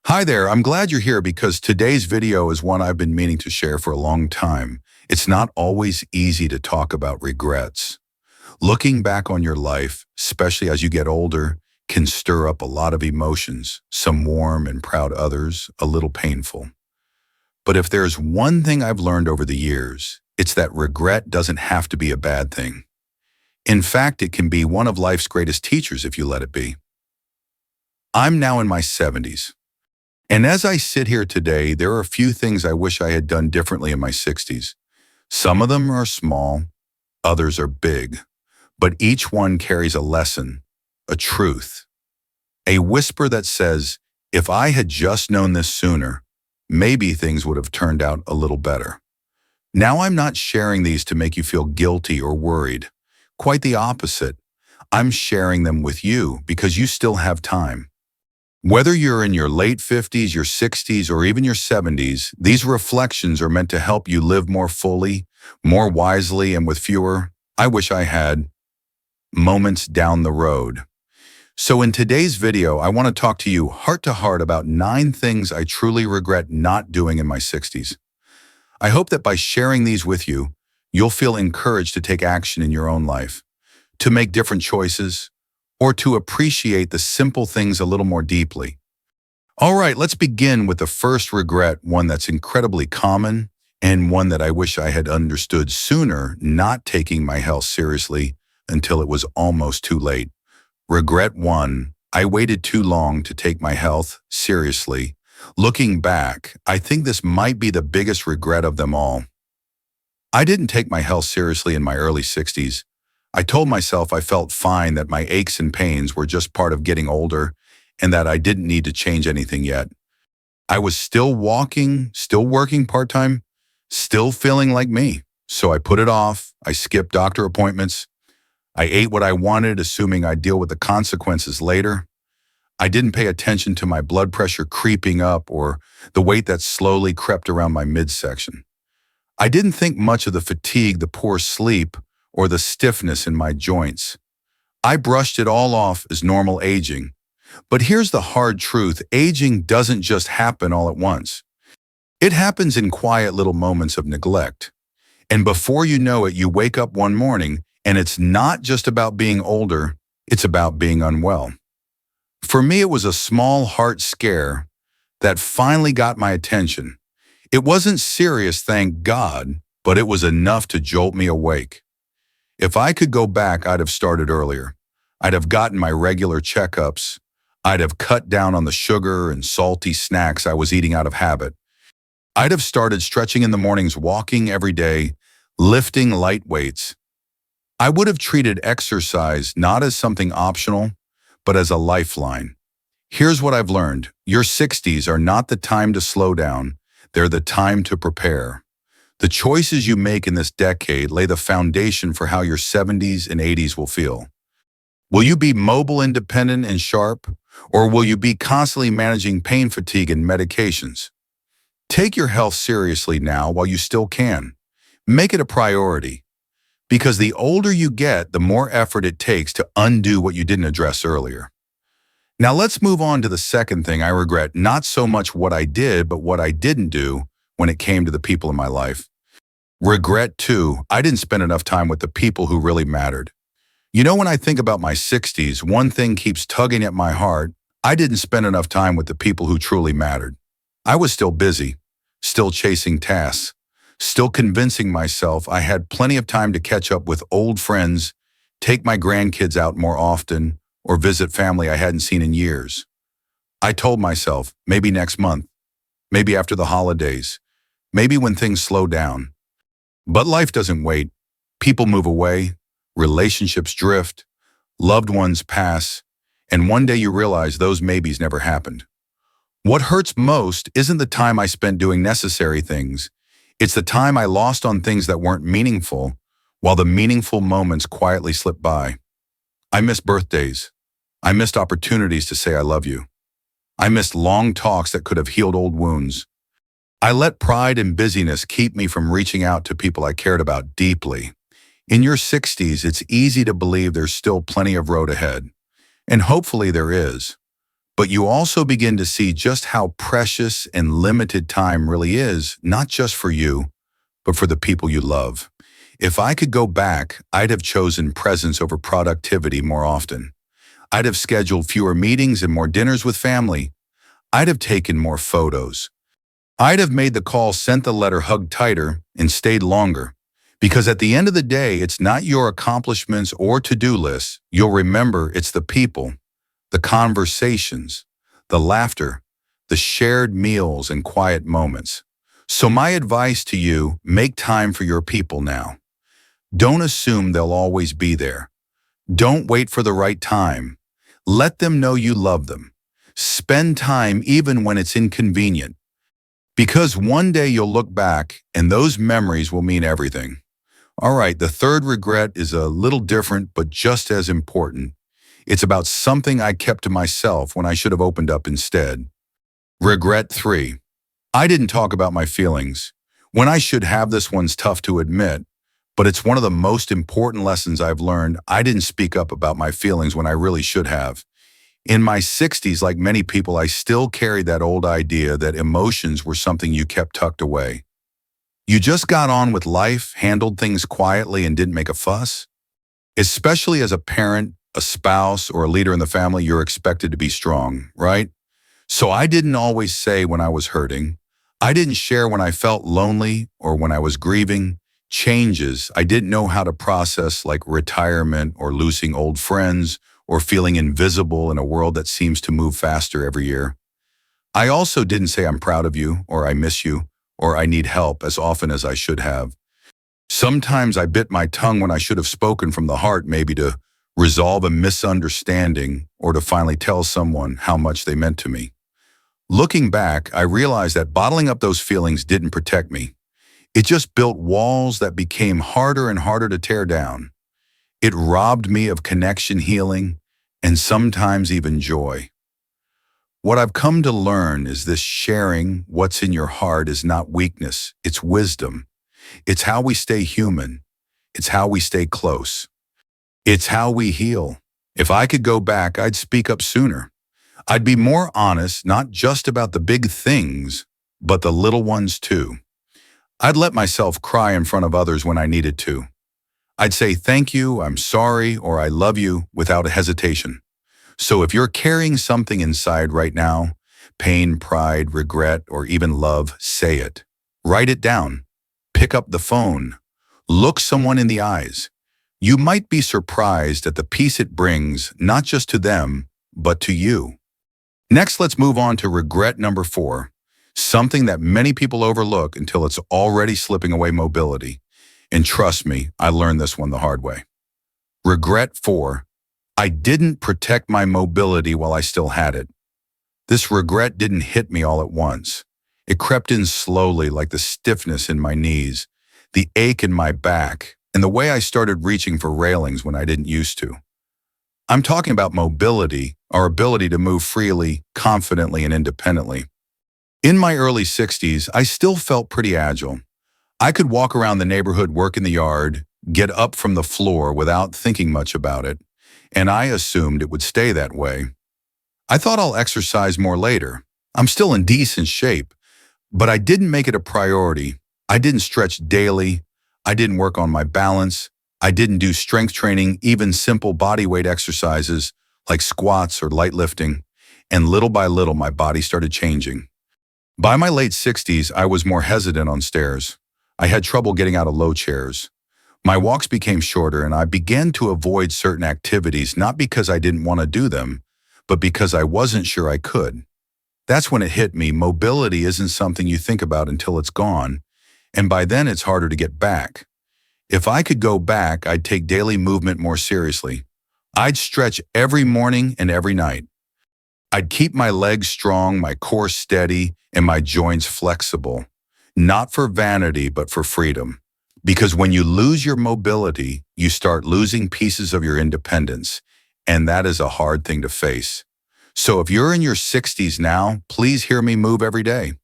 Hi there, I'm glad you're here because today's video is one I've been meaning to share for a long time. It's not always easy to talk about regrets. Looking back on your life, especially as you get older, can stir up a lot of emotions, some warm and proud, others a little painful. But if there's one thing I've learned over the years, it's that regret doesn't have to be a bad thing. In fact, it can be one of life's greatest teachers if you let it be. I'm now in my 70s. And as I sit here today, there are a few things I wish I had done differently in my 60s. Some of them are small, others are big, but each one carries a lesson, a truth, a whisper that says, if I had just known this sooner, maybe things would have turned out a little better. Now I'm not sharing these to make you feel guilty or worried. Quite the opposite. I'm sharing them with you because you still have time. Whether you're in your late 50s, your 60s, or even your 70s, these reflections are meant to help you live more fully, more wisely, and with fewer, I wish I had, moments down the road. So in today's video, I want to talk to you heart to heart about 9 things I truly regret not doing in my 60s. I hope that by sharing these with you, you'll feel encouraged to take action in your own life, to make different choices, or to appreciate the simple things a little more deeply. All right, let's begin with the first regret, one that's incredibly common and one that I wish I had understood sooner, not taking my health seriously until it was almost too late. Regret 1, I waited too long to take my health seriously. Looking back, I think this might be the biggest regret of them all. I didn't take my health seriously in my early 60s. I told myself I felt fine, that my aches and pains were just part of getting older and that I didn't need to change anything yet. I was still walking, still working part-time, still feeling like me. So I put it off. I skipped doctor appointments. I ate what I wanted, assuming I'd deal with the consequences later. I didn't pay attention to my blood pressure creeping up or the weight that slowly crept around my midsection. I didn't think much of the fatigue, the poor sleep, or the stiffness in my joints. I brushed it all off as normal aging. But here's the hard truth. Aging doesn't just happen all at once. It happens in quiet little moments of neglect. And before you know it, you wake up one morning and it's not just about being older, it's about being unwell. For me, it was a small heart scare that finally got my attention. It wasn't serious, thank God, but it was enough to jolt me awake. If I could go back, I'd have started earlier. I'd have gotten my regular checkups. I'd have cut down on the sugar and salty snacks I was eating out of habit. I'd have started stretching in the mornings, walking every day, lifting light weights. I would have treated exercise not as something optional, but as a lifeline. Here's what I've learned. Your 60s are not the time to slow down. They're the time to prepare. The choices you make in this decade lay the foundation for how your 70s and 80s will feel. Will you be mobile, independent, and sharp, or will you be constantly managing pain, fatigue, and medications? Take your health seriously now while you still can. Make it a priority, because the older you get, the more effort it takes to undo what you didn't address earlier. Now let's move on to the second thing I regret, not so much what I did, but what I didn't do when it came to the people in my life. Regret 2, I didn't spend enough time with the people who really mattered. You know, when I think about my 60s, one thing keeps tugging at my heart. I didn't spend enough time with the people who truly mattered. I was still busy, still chasing tasks, still convincing myself I had plenty of time to catch up with old friends, take my grandkids out more often, or visit family I hadn't seen in years. I told myself, maybe next month, maybe after the holidays, maybe when things slow down. But life doesn't wait. People move away, relationships drift, loved ones pass, and one day you realize those maybes never happened. What hurts most isn't the time I spent doing necessary things. It's the time I lost on things that weren't meaningful, while the meaningful moments quietly slipped by. I missed birthdays. I missed opportunities to say I love you. I missed long talks that could have healed old wounds. I let pride and busyness keep me from reaching out to people I cared about deeply. In your 60s, it's easy to believe there's still plenty of road ahead. And hopefully there is. But you also begin to see just how precious and limited time really is, not just for you, but for the people you love. If I could go back, I'd have chosen presence over productivity more often. I'd have scheduled fewer meetings and more dinners with family. I'd have taken more photos. I'd have made the call, sent the letter, hugged tighter, and stayed longer. Because at the end of the day, it's not your accomplishments or to-do lists. You'll remember it's the people, the conversations, the laughter, the shared meals and quiet moments. So my advice to you, make time for your people now. Don't assume they'll always be there. Don't wait for the right time. Let them know you love them. Spend time even when it's inconvenient. Because one day you'll look back and those memories will mean everything. All right, the third regret is a little different, but just as important. It's about something I kept to myself when I should have opened up instead. Regret 3. I didn't talk about my feelings. When I should have, this one's tough to admit, but it's one of the most important lessons I've learned. I didn't speak up about my feelings when I really should have. In my 60s, like many people, I still carried that old idea that emotions were something you kept tucked away. You just got on with life, handled things quietly, and didn't make a fuss. Especially as a parent, a spouse, or a leader in the family, you're expected to be strong, right? So I didn't always say when I was hurting. I didn't share when I felt lonely or when I was grieving. Changes I didn't know how to process, like retirement or losing old friends or feeling invisible in a world that seems to move faster every year. I also didn't say I'm proud of you or I miss you or I need help as often as I should have. Sometimes I bit my tongue when I should have spoken from the heart, maybe to resolve a misunderstanding or to finally tell someone how much they meant to me. Looking back, I realized that bottling up those feelings didn't protect me. It just built walls that became harder and harder to tear down. It robbed me of connection, healing, and sometimes even joy. What I've come to learn is this: sharing what's in your heart is not weakness, it's wisdom. It's how we stay human. It's how we stay close. It's how we heal. If I could go back, I'd speak up sooner. I'd be more honest, not just about the big things, but the little ones too. I'd let myself cry in front of others when I needed to. I'd say thank you, I'm sorry, or I love you without a hesitation. So if you're carrying something inside right now, pain, pride, regret, or even love, say it. Write it down. Pick up the phone. Look someone in the eyes. You might be surprised at the peace it brings, not just to them, but to you. Next, let's move on to regret number 4, something that many people overlook until it's already slipping away: mobility. And trust me, I learned this one the hard way. Regret 4. I didn't protect my mobility while I still had it. This regret didn't hit me all at once. It crept in slowly, like the stiffness in my knees, the ache in my back, and the way I started reaching for railings when I didn't used to. I'm talking about mobility, our ability to move freely, confidently, and independently. In my early 60s, I still felt pretty agile. I could walk around the neighborhood, work in the yard, get up from the floor without thinking much about it, and I assumed it would stay that way. I thought I'll exercise more later. I'm still in decent shape, but I didn't make it a priority. I didn't stretch daily. I didn't work on my balance. I didn't do strength training, even simple body weight exercises like squats or light lifting. And little by little, my body started changing. By my late 60s, I was more hesitant on stairs. I had trouble getting out of low chairs. My walks became shorter, and I began to avoid certain activities, not because I didn't want to do them, but because I wasn't sure I could. That's when it hit me: mobility isn't something you think about until it's gone, and by then it's harder to get back. If I could go back, I'd take daily movement more seriously. I'd stretch every morning and every night. I'd keep my legs strong, my core steady, and my joints flexible. Not for vanity, but for freedom. Because when you lose your mobility, you start losing pieces of your independence, and that is a hard thing to face. So if you're in your 60s now, please hear me: move every day.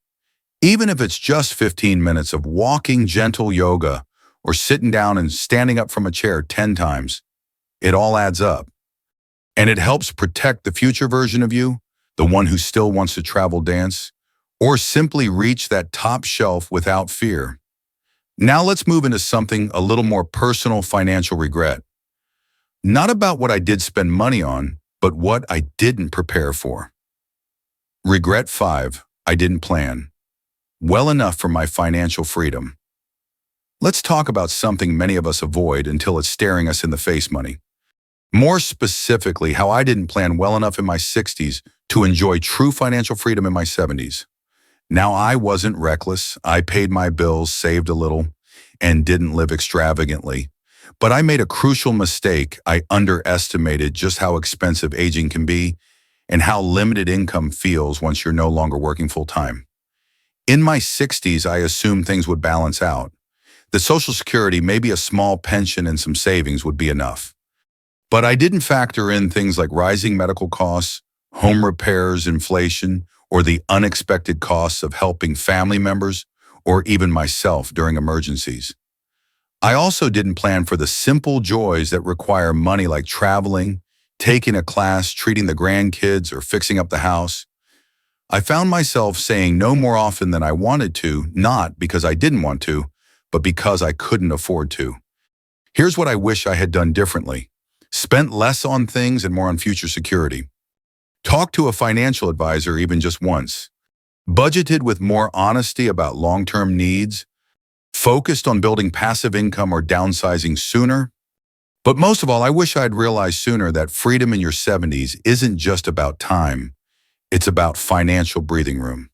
Even if it's just 15 minutes of walking, gentle yoga, or sitting down and standing up from a chair 10 times, it all adds up. And it helps protect the future version of you, the one who still wants to travel dance, or simply reach that top shelf without fear. Now let's move into something a little more personal: financial regret. Not about what I did spend money on, but what I didn't prepare for. Regret 5. I didn't plan well enough for my financial freedom. Let's talk about something many of us avoid until it's staring us in the face: money. More specifically, how I didn't plan well enough in my 60s to enjoy true financial freedom in my 70s. Now, I wasn't reckless. I paid my bills, saved a little, and didn't live extravagantly. But I made a crucial mistake. I underestimated just how expensive aging can be and how limited income feels once you're no longer working full-time. In my 60s, I assumed things would balance out. The Social Security, maybe a small pension and some savings would be enough. But I didn't factor in things like rising medical costs, home repairs, inflation, or the unexpected costs of helping family members or even myself during emergencies. I also didn't plan for the simple joys that require money, like traveling, taking a class, treating the grandkids, or fixing up the house. I found myself saying no more often than I wanted to, not because I didn't want to, but because I couldn't afford to. Here's what I wish I had done differently: spent less on things and more on future security. Talked to a financial advisor even just once. Budgeted with more honesty about long-term needs. Focused on building passive income or downsizing sooner. But most of all, I wish I'd realized sooner that freedom in your 70s isn't just about time. It's about financial breathing room.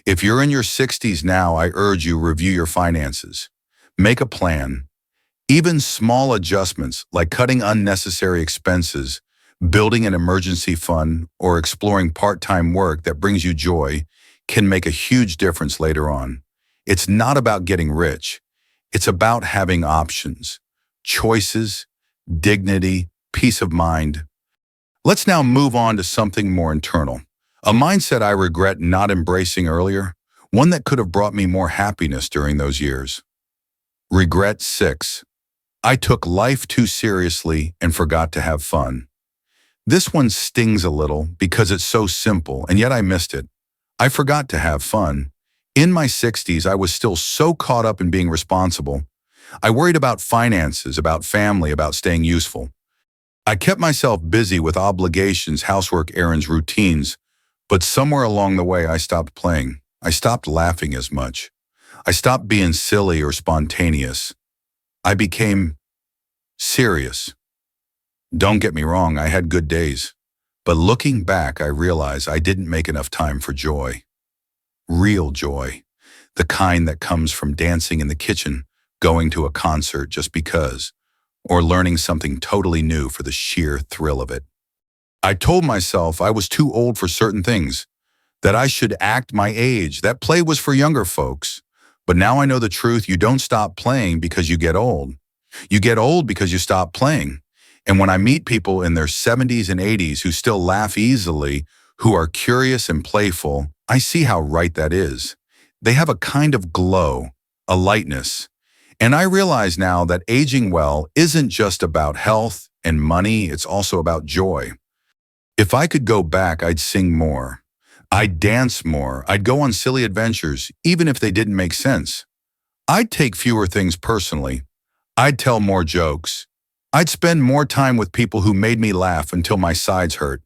If you're in your 60s now, I urge you, review your finances. Make a plan. Even small adjustments like cutting unnecessary expenses, building an emergency fund, or exploring part-time work that brings you joy can make a huge difference later on. It's not about getting rich. It's about having options, choices, dignity, peace of mind. Let's now move on to something more internal. A mindset I regret not embracing earlier, one that could have brought me more happiness during those years. Regret 6. I took life too seriously and forgot to have fun. This one stings a little because it's so simple, and yet I missed it. I forgot to have fun. In my 60s, I was still so caught up in being responsible. I worried about finances, about family, about staying useful. I kept myself busy with obligations, housework, errands, routines, but somewhere along the way I stopped playing. I stopped laughing as much. I stopped being silly or spontaneous. I became serious. Don't get me wrong, I had good days. But looking back, I realized I didn't make enough time for joy. Real joy. The kind that comes from dancing in the kitchen, going to a concert just because, or learning something totally new for the sheer thrill of it. I told myself I was too old for certain things, that I should act my age, that play was for younger folks. But now I know the truth: you don't stop playing because you get old. You get old because you stop playing. And when I meet people in their 70s and 80s who still laugh easily, who are curious and playful, I see how right that is. They have a kind of glow, a lightness. And I realize now that aging well isn't just about health and money, it's also about joy. If I could go back, I'd sing more. I'd dance more. I'd go on silly adventures, even if they didn't make sense. I'd take fewer things personally. I'd tell more jokes. I'd spend more time with people who made me laugh until my sides hurt.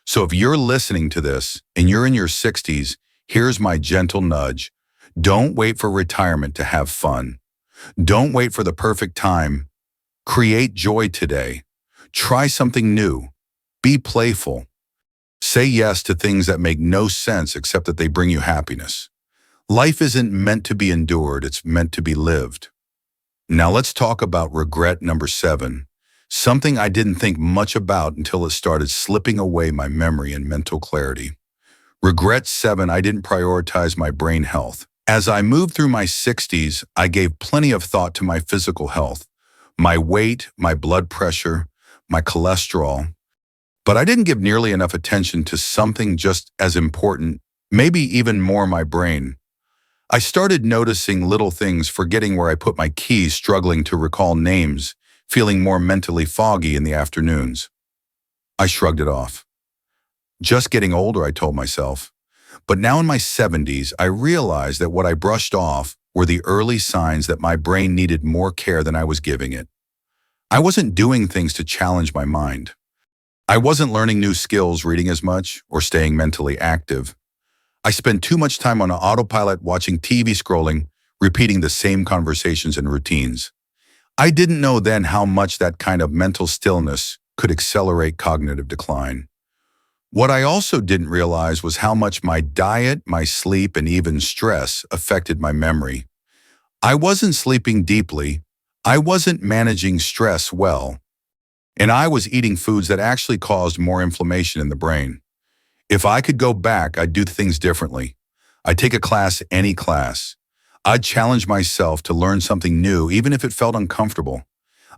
So if you're listening to this and you're in your 60s, here's my gentle nudge. Don't wait for retirement to have fun. Don't wait for the perfect time. Create joy today. Try something new. Be playful. Say yes to things that make no sense except that they bring you happiness. Life isn't meant to be endured, it's meant to be lived. Now let's talk about regret number 7, something I didn't think much about until it started slipping away my memory and mental clarity. Regret 7, I didn't prioritize my brain health. As I moved through my 60s, I gave plenty of thought to my physical health, my weight, my blood pressure, my cholesterol. But I didn't give nearly enough attention to something just as important, maybe even more: my brain. I started noticing little things, forgetting where I put my keys, struggling to recall names, feeling more mentally foggy in the afternoons. I shrugged it off. Just getting older, I told myself. But now in my 70s, I realized that what I brushed off were the early signs that my brain needed more care than I was giving it. I wasn't doing things to challenge my mind. I wasn't learning new skills, reading as much, or staying mentally active. I spent too much time on autopilot watching TV scrolling, repeating the same conversations and routines. I didn't know then how much that kind of mental stillness could accelerate cognitive decline. What I also didn't realize was how much my diet, my sleep, and even stress affected my memory. I wasn't sleeping deeply, I wasn't managing stress well, and I was eating foods that actually caused more inflammation in the brain. If I could go back, I'd do things differently. I'd take a class, any class. I'd challenge myself to learn something new, even if it felt uncomfortable.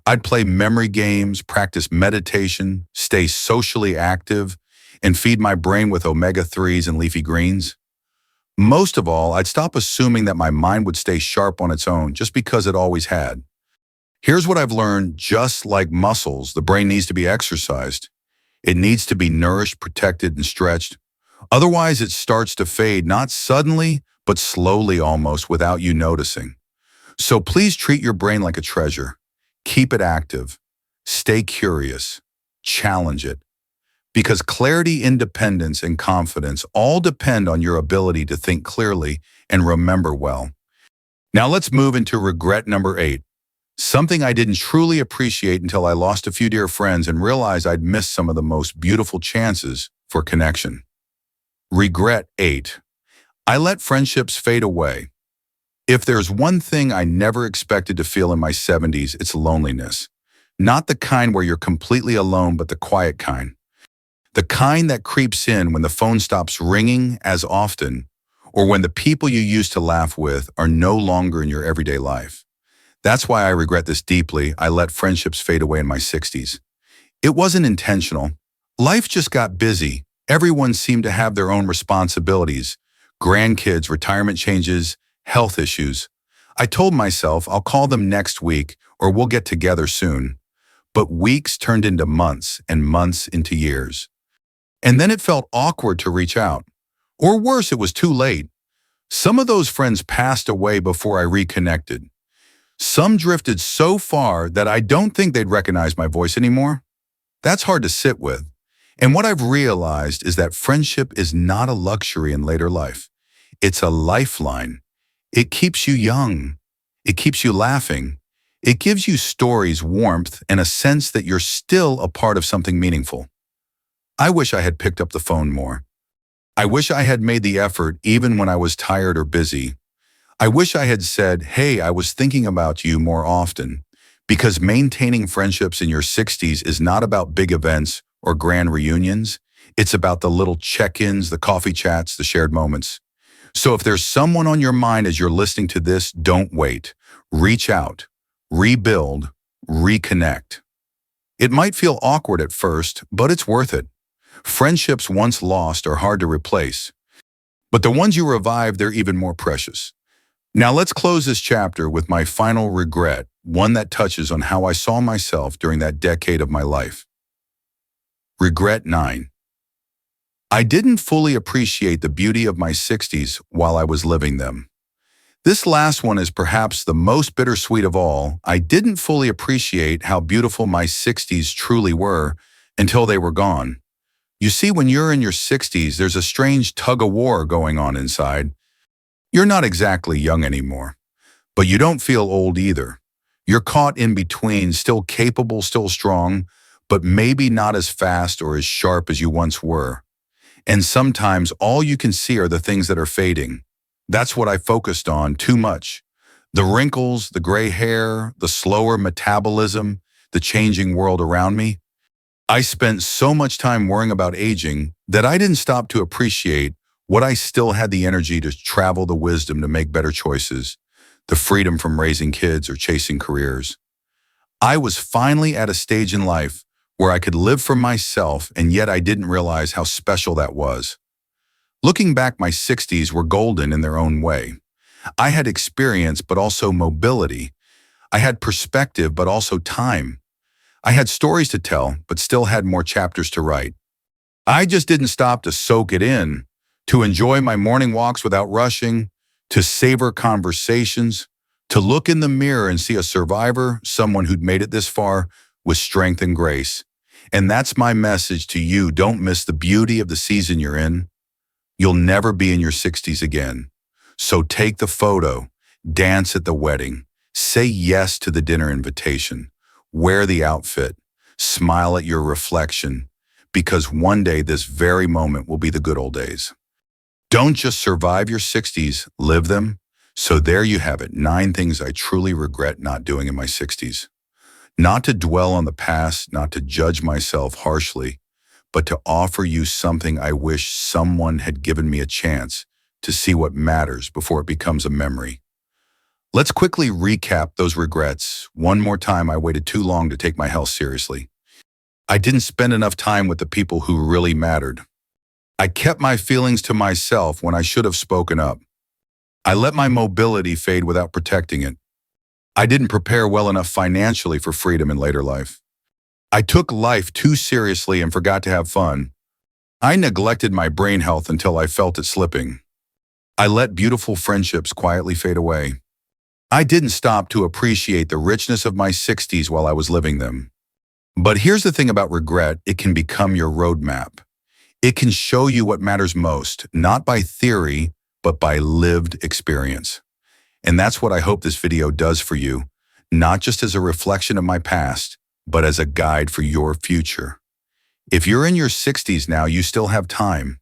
I'd play memory games, practice meditation, stay socially active, and feed my brain with omega-3s and leafy greens. Most of all, I'd stop assuming that my mind would stay sharp on its own just because it always had. Here's what I've learned: just like muscles, the brain needs to be exercised. It needs to be nourished, protected, and stretched. Otherwise, it starts to fade, not suddenly, but slowly almost without you noticing. So please treat your brain like a treasure. Keep it active. Stay curious. Challenge it. Because clarity, independence, and confidence all depend on your ability to think clearly and remember well. Now let's move into regret number 8. Something I didn't truly appreciate until I lost a few dear friends and realized I'd missed some of the most beautiful chances for connection. Regret 8. I let friendships fade away. If there's one thing I never expected to feel in my 70s, it's loneliness. Not the kind where you're completely alone, but the quiet kind. The kind that creeps in when the phone stops ringing as often, or when the people you used to laugh with are no longer in your everyday life. That's why I regret this deeply. I let friendships fade away in my 60s. It wasn't intentional. Life just got busy. Everyone seemed to have their own responsibilities: grandkids, retirement changes, health issues. I told myself I'll call them next week or we'll get together soon. But weeks turned into months and months into years. And then it felt awkward to reach out. Or worse, it was too late. Some of those friends passed away before I reconnected. Some drifted so far that I don't think they'd recognize my voice anymore. That's hard to sit with. And what I've realized is that friendship is not a luxury in later life. It's a lifeline. It keeps you young. It keeps you laughing. It gives you stories, warmth, and a sense that you're still a part of something meaningful. I wish I had picked up the phone more. I wish I had made the effort even when I was tired or busy. I wish I had said, "Hey, I was thinking about you," more often. Because maintaining friendships in your 60s is not about big events or grand reunions. It's about the little check-ins, the coffee chats, the shared moments. So if there's someone on your mind as you're listening to this, don't wait. Reach out, rebuild, reconnect. It might feel awkward at first, but it's worth it. Friendships once lost are hard to replace, but the ones you revive, they're even more precious. Now let's close this chapter with my final regret, one that touches on how I saw myself during that decade of my life. Regret 9. I didn't fully appreciate the beauty of my 60s while I was living them. This last one is perhaps the most bittersweet of all. I didn't fully appreciate how beautiful my 60s truly were until they were gone. You see, when you're in your 60s, there's a strange tug-of-war going on inside. You're not exactly young anymore, but you don't feel old either. You're caught in between, still capable, still strong, but maybe not as fast or as sharp as you once were. And sometimes all you can see are the things that are fading. That's what I focused on too much. The wrinkles, the gray hair, the slower metabolism, the changing world around me. I spent so much time worrying about aging that I didn't stop to appreciate what I still had: the energy to travel, the wisdom to make better choices, the freedom from raising kids or chasing careers. I was finally at a stage in life where I could live for myself, and yet I didn't realize how special that was. Looking back, my 60s were golden in their own way. I had experience, but also mobility. I had perspective, but also time. I had stories to tell, but still had more chapters to write. I just didn't stop to soak it in, to enjoy my morning walks without rushing, to savor conversations, to look in the mirror and see a survivor, someone who'd made it this far with strength and grace. And that's my message to you. Don't miss the beauty of the season you're in. You'll never be in your 60s again. So take the photo, dance at the wedding, say yes to the dinner invitation, wear the outfit, smile at your reflection, because one day this very moment will be the good old days. Don't just survive your 60s, live them. So there you have it, 9 things I truly regret not doing in my 60s. Not to dwell on the past, not to judge myself harshly, but to offer you something I wish someone had given me a chance to see what matters before it becomes a memory. Let's quickly recap those regrets. One more time, I waited too long to take my health seriously. I didn't spend enough time with the people who really mattered. I kept my feelings to myself when I should have spoken up. I let my mobility fade without protecting it. I didn't prepare well enough financially for freedom in later life. I took life too seriously and forgot to have fun. I neglected my brain health until I felt it slipping. I let beautiful friendships quietly fade away. I didn't stop to appreciate the richness of my 60s while I was living them. But here's the thing about regret, it can become your roadmap. It can show you what matters most, not by theory, but by lived experience. And that's what I hope this video does for you, not just as a reflection of my past, but as a guide for your future. If you're in your 60s now, you still have time.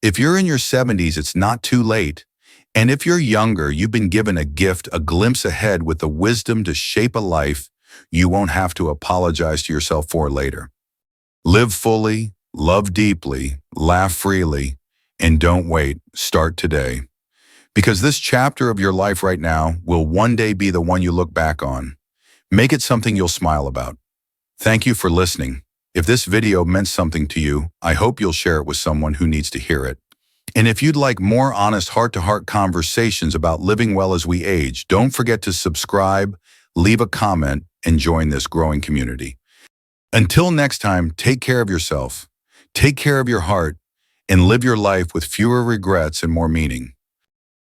If you're in your 70s, it's not too late. And if you're younger, you've been given a gift, a glimpse ahead with the wisdom to shape a life you won't have to apologize to yourself for later. Live fully, love deeply, laugh freely, and don't wait. Start today. Because this chapter of your life right now will one day be the one you look back on. Make it something you'll smile about. Thank you for listening. If this video meant something to you, I hope you'll share it with someone who needs to hear it. And if you'd like more honest heart-to-heart conversations about living well as we age, don't forget to subscribe, leave a comment, and join this growing community. Until next time, take care of yourself, take care of your heart, and live your life with fewer regrets and more meaning.